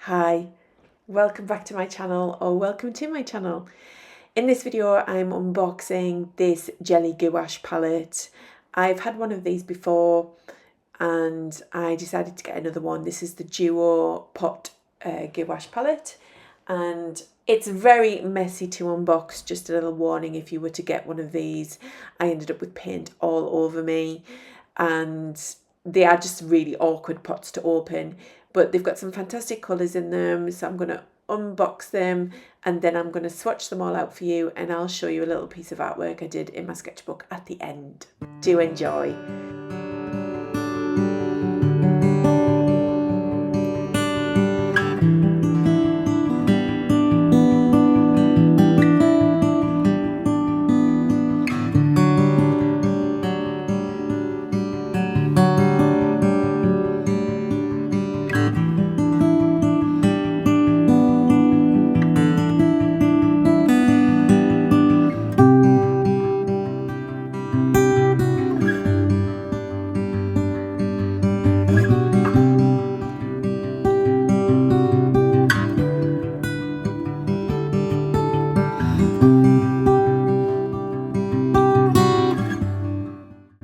Hi, welcome back to my channel, or welcome to my channel. In this video I'm unboxing this Jelly Gouache palette. I've had one of these before and I decided to get another one. This is the Duo Pot Gouache palette, and it's very messy to unbox. Just a little warning, if you were to get one of these, I ended up with paint all over me, and they are just really awkward pots to open, but they've got some fantastic colours in them. So I'm going to unbox them and then I'm going to swatch them all out for you, and I'll show you a little piece of artwork I did in my sketchbook at the end. Do enjoy.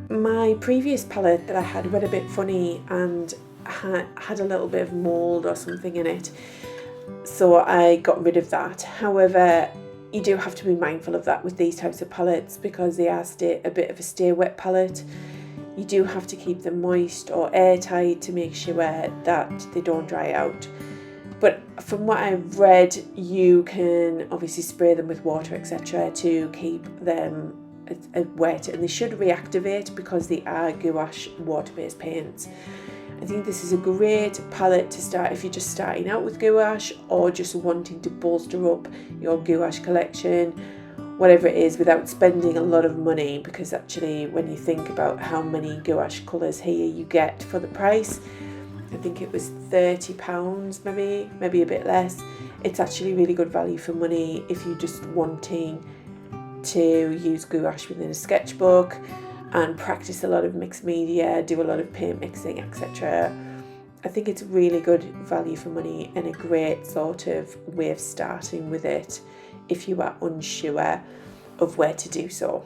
My previous palette that I had went a bit funny and had a little bit of mould or something in it, so I got rid of that. However, you do have to be mindful of that with these types of palettes because they are a bit of a stay wet palette. You do have to keep them moist or airtight to make sure that they don't dry out. But from what I've read, you can obviously spray them with water, etc., to keep them wet, and they should reactivate because they are gouache water-based paints. I think this is a great palette to start if you're just starting out with gouache or just wanting to bolster up your gouache collection, whatever it is, without spending a lot of money, because actually when you think about how many gouache colours here you get for the price, I think it was £30, maybe a bit less. It's actually really good value for money if you're just wanting to use gouache within a sketchbook and practice a lot of mixed media, do a lot of paint mixing, etc. I think it's really good value for money and a great sort of way of starting with it if you are unsure of where to do so.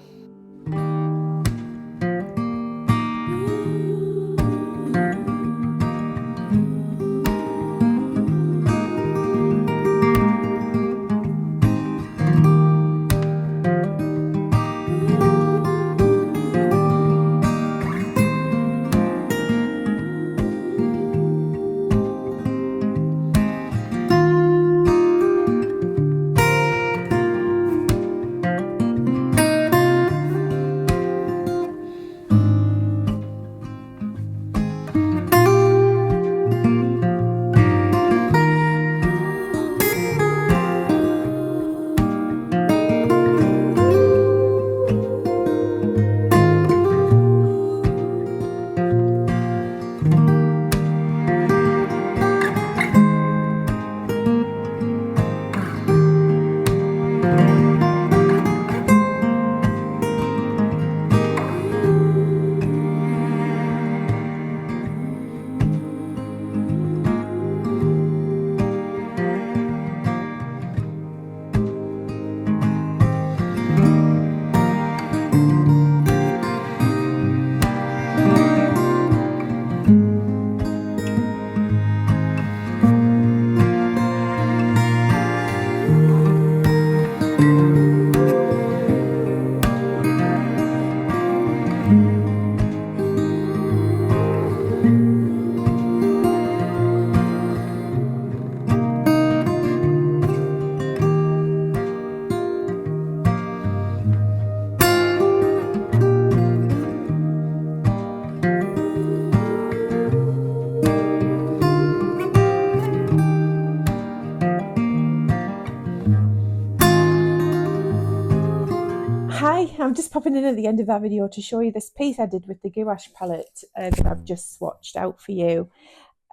Hi, I'm just popping in at the end of that video to show you this piece I did with the gouache palette that I've just swatched out for you.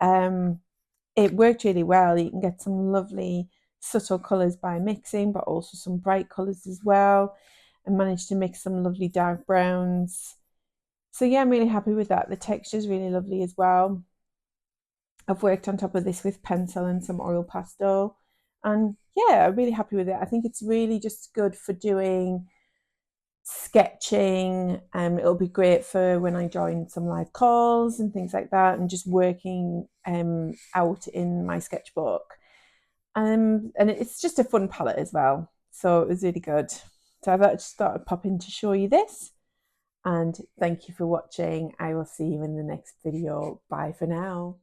It worked really well. You can get some lovely subtle colours by mixing, but also some bright colours as well, and managed to mix some lovely dark browns. So yeah, I'm really happy with that. The texture is really lovely as well. I've worked on top of this with pencil and some oil pastel, and yeah, I'm really happy with it. I think it's really just good for doing sketching. It'll be great for when I join some live calls and things like that, and just working out in my sketchbook. And it's just a fun palette as well, so it was really good. So I just thought I'd pop in to show you this, and thank you for watching. I will see you in the next video. Bye for now.